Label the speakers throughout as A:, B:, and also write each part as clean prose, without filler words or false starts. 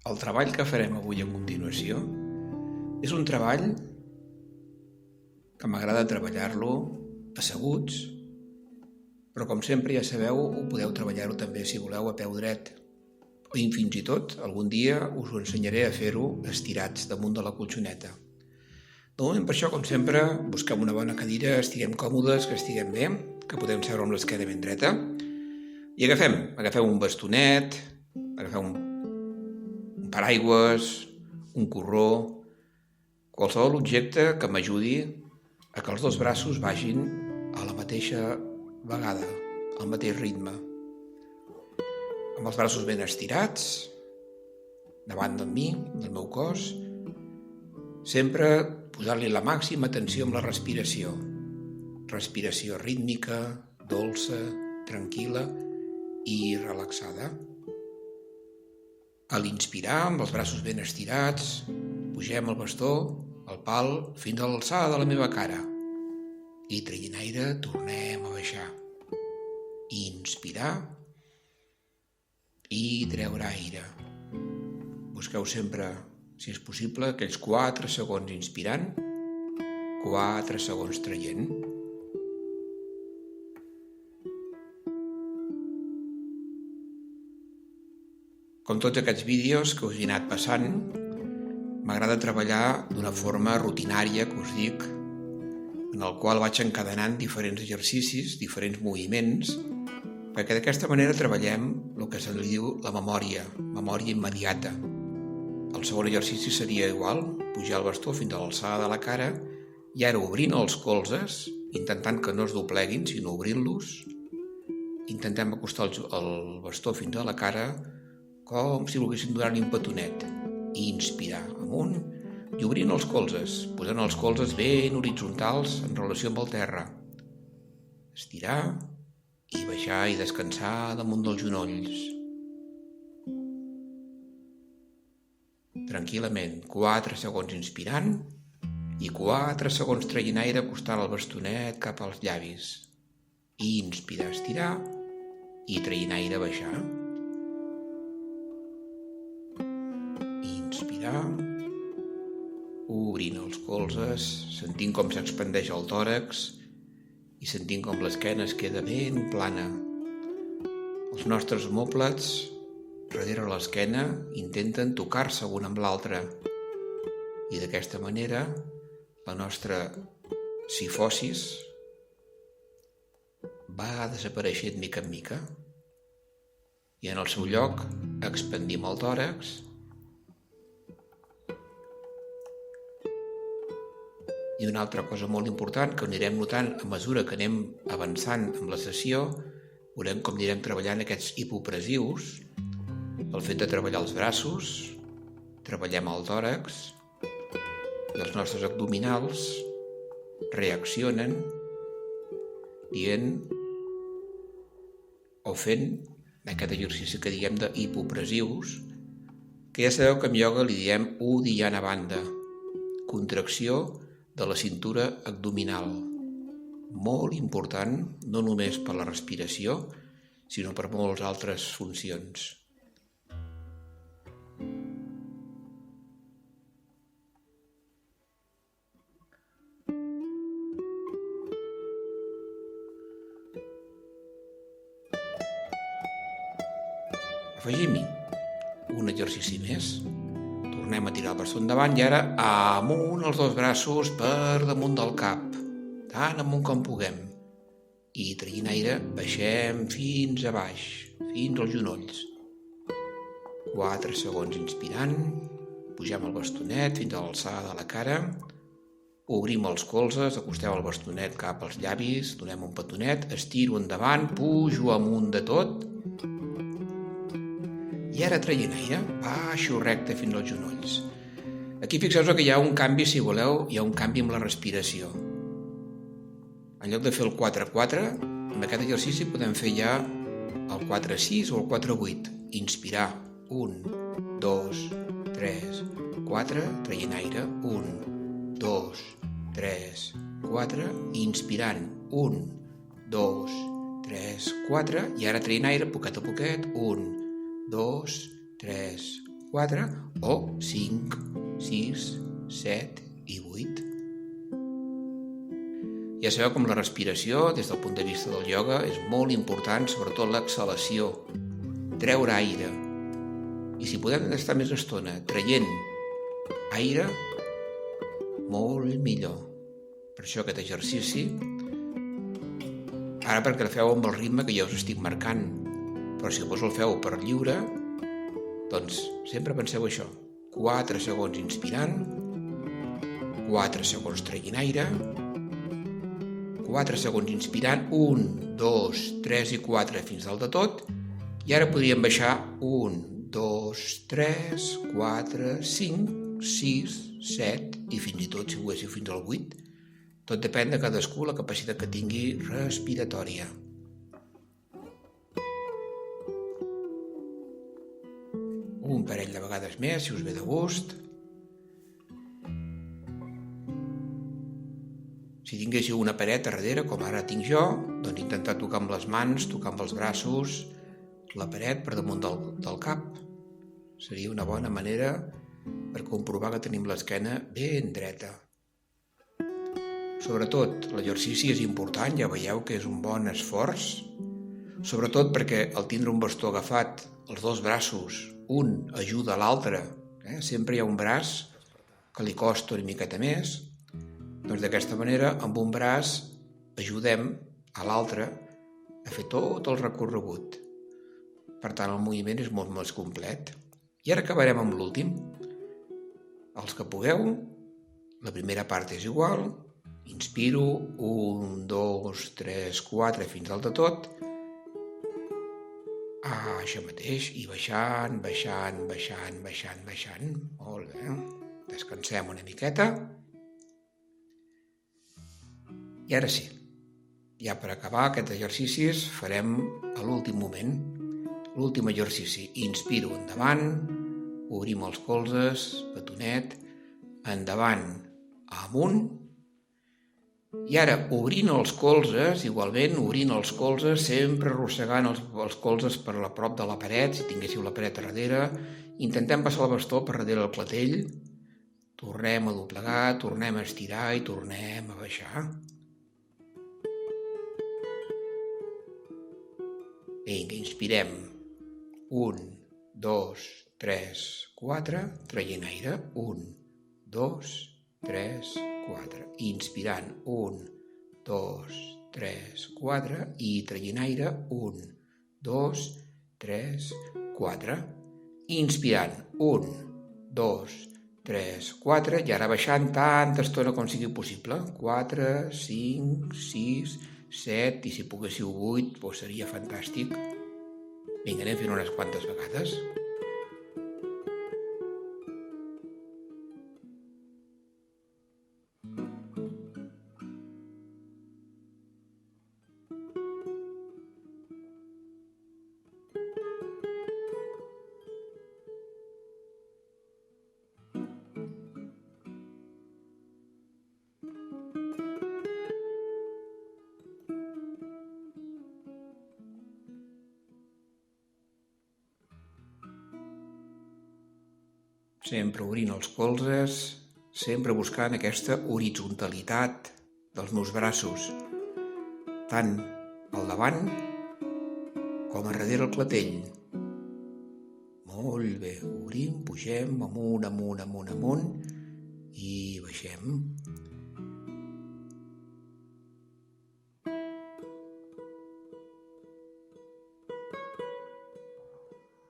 A: El treball que farem avui a continuació és un treball que m'agrada treballar-lo asseguts, però com sempre ja sabeu, ho podeu treballar-ho també si voleu a peu dret, o fins i tot algun dia us ho ensenyaré a fer-ho estirats damunt de la colxoneta. De moment, per això, com sempre, busquem una bona cadira, estiguem còmodes, que estiguem bé, que podem seure amb l'esquena ben dreta, i agafem un bastonet, agafem un paraigües, un corró, qualsevol objecte que m'ajudi a que els dos braços vagin a la mateixa vegada, al mateix ritme. Amb els braços ben estirats, davant de mi, del meu cos, sempre posant-li la màxima atenció amb la respiració. Respiració rítmica, dolça, tranquil·la i relaxada. A l'inspirar, amb els braços ben estirats, pugem el bastó, el pal, fins a l'alçada de la meva cara. I traient aire, tornem a baixar. Inspirar i treure aire. Busqueu sempre, si és possible, aquells 4 segons inspirant, 4 segons traient. Com tots aquests vídeos que us he anat passant, m'agrada treballar d'una forma rutinària, que us dic, en el qual vaig encadenant diferents exercicis, diferents moviments, perquè d'aquesta manera treballem el que se li diu la memòria immediata. El segon exercici seria igual, pujar el bastó fins a l'alçada de la cara i ara obrint els colzes, intentant que no es dobleguin, sinó obrint-los, intentem acostar el bastó fins a la cara com si volguéssim donar-li un petonet i inspirar amunt i obrint els colzes, posant els colzes ben horitzontals en relació amb el terra. Estirar i baixar i descansar damunt dels genolls. Tranquil·lament, 4 segons inspirant i 4 segons traient aire acostant el bastonet cap als llavis. I inspirar, estirar i traient aire baixar. Inspirar, obrint els colzes, sentint com s'expandeix el tòrax i sentint com l'esquena es queda ben plana. Els nostres omòplats, darrere l'esquena, intenten tocar-se un amb l'altre i d'aquesta manera la nostra sifosis va desapareixent mica en mica i en el seu lloc expandim el tòrax i una altra cosa molt important que anirem notant a mesura que anem avançant amb la sessió, veurem com anirem treballant aquests hipopressius. El fet de treballar els braços, treballem el tòrax i els nostres abdominals reaccionen dient o fent aquest exercici que diem de hipopressius, que ja sabeu que en ioga li diem Uddiyana Bandha, contracció de la cintura abdominal. Molt important, no només per la respiració, sinó per moltes altres funcions. Afegim-hi un exercici més. Tornem a tirar el bastó endavant i ara amunt els dos braços per damunt del cap, tan amunt com puguem. I traient aire baixem fins a baix, fins als genolls. 4 segons inspirant, pugem el bastonet fins a l'alçada de la cara, obrim els colzes, acosteu el bastonet cap als llavis, donem un petonet, estiro endavant, pujo amunt de tot, i ara traient aire, baixo recte fins als genolls. Aquí fixeu-vos que hi ha un canvi, si voleu, hi ha un canvi amb la respiració. En lloc de fer el 4-4, amb aquest exercici podem fer ja el 4-6 o el 4-8. Inspirar, 1, 2, 3, 4, traient aire, 1, 2, 3, 4, inspirant, 1, 2, 3, 4, i ara traient aire poquet a poquet, 1, 2, 3, 4, o 5, 6, 7 i 8. Ja sabeu com la respiració, des del punt de vista del ioga, és molt important, sobretot l'exhalació, treure aire. I si podem estar més estona traient aire, molt millor. Per això aquest exercici, ara perquè el feu amb el ritme que jo us estic marcant, però si vos el feu per lliure, doncs sempre penseu això. 4 segons inspirant, 4 segons traient aire, 4 segons inspirant, 1, 2, 3 i 4 fins al de tot, i ara podríem baixar 1, 2, 3, 4, 5, 6, 7 i fins i tot si volguéssiu fins al 8. Tot depèn de cadascú la capacitat que tingui respiratòria. Un parell de vegades més, si us ve de gust. Si tinguéssiu una paret a darrere, com ara tinc jo, doncs intentar tocar amb les mans, tocar amb els braços, la paret per damunt del cap. Seria una bona manera per comprovar que tenim l'esquena ben dreta. Sobretot, l'exercici és important, ja veieu que és un bon esforç, sobretot perquè al tindre un bastó agafat, els dos braços, un ajuda a l'altre, sempre hi ha un braç que li costa una miqueta més, doncs d'aquesta manera, amb un braç, ajudem a l'altre a fer tot el recorregut. Per tant, el moviment és molt més complet. I ara acabarem amb l'últim. Els que pugueu, la primera part és igual, inspiro, 1, 2, 3, 4, fins al de tot, això mateix, i baixant, baixant, baixant, baixant, baixant. Molt bé. Descansem una miqueta. I ara sí, ja per acabar aquests exercicis farem a l'últim moment, l'últim exercici. Inspiro endavant, obrim els colzes, petonet, endavant, amunt, i ara obrint els colzes, igualment obrint els colzes, sempre arrossegant els colzes per a prop de la paret, si tinguéssiu la paret a darrere, intentem passar el bastó per darrere el clatell, tornem a doblegar, tornem a estirar i tornem a baixar. Vinga, inspirem. 1, 2, 3, 4, traient aire. 1, 2, 3, 4. Inspirant. 1, 2, 3, 4. I traient aire. 1, 2, 3, 4. Inspirant. 1, 2, 3, 4. I ara baixant tanta estona com sigui possible. 4, 5, 6, 7, i si poguéssiu 8, doncs seria fantàstic. Vinga, anem fent unes quantes vegades. Sempre obrint els colzes, sempre buscant aquesta horitzontalitat dels meus braços, tant al davant com a darrere el clatell. Molt bé, obrim, pugem, amunt, amunt, amunt, amunt, i baixem.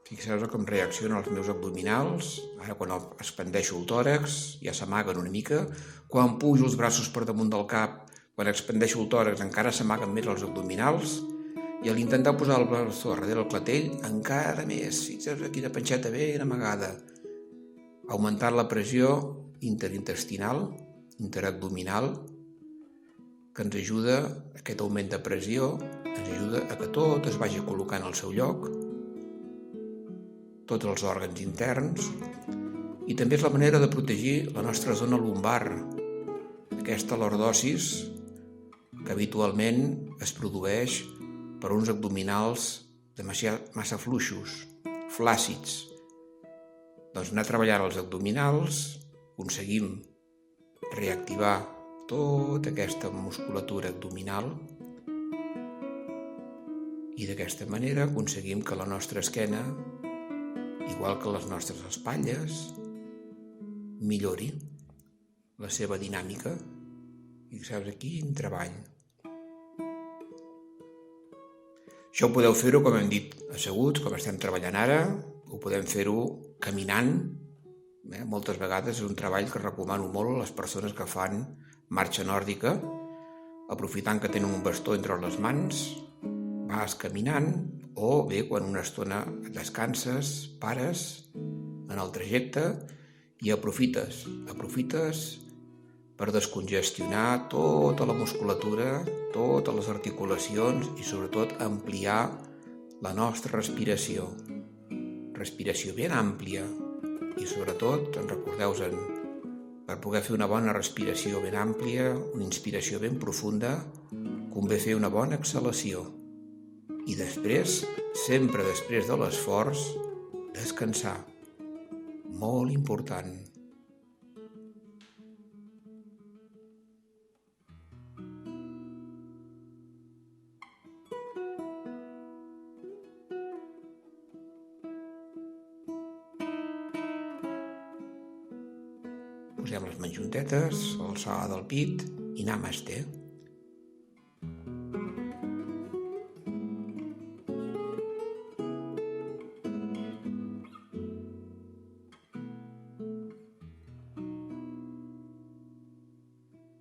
A: Fixeu-vos com reaccionen els meus abdominals. Ara quan expandeixo el tòrax ja s'amaguen una mica. Quan pujo els braços per damunt del cap, quan expandeixo el tòrax encara s'amaguen més els abdominals. I a l'intentar posar el bastó darrere el clatell encara més. Fixeu-vos quina panxeta ben amagada. Augmentant la pressió interintestinal, interabdominal, que ens ajuda, aquest augment de pressió, ens ajuda a que tot es vagi col·locant al seu lloc, tots els òrgans interns, i també és la manera de protegir la nostra zona lumbar, aquesta lordosis que habitualment es produeix per uns abdominals massa fluixos, flàcids. Doncs anar treballant els abdominals, aconseguim reactivar tota aquesta musculatura abdominal i d'aquesta manera aconseguim que la nostra esquena, igual que les nostres espatlles, millori la seva dinàmica. Fixeu-vos aquí en treball. Això ho podeu fer-ho, com hem dit, asseguts, com estem treballant ara, ho podem fer-ho caminant. Moltes vegades és un treball que recomano molt a les persones que fan marxa nòrdica, aprofitant que tenen un bastó entre les mans, vas caminant, o bé quan una estona descanses, pares en el trajecte i aprofites per descongestionar tota la musculatura, totes les articulacions i sobretot ampliar la nostra respiració. Respiració ben àmplia i sobretot, recordeu-vos, per poder fer una bona respiració ben àmplia, una inspiració ben profunda, convé fer una bona exhalació. I després, sempre després de l'esforç, descansar. Molt important. Posem les mans juntetes a l'alçada del pit i namaste.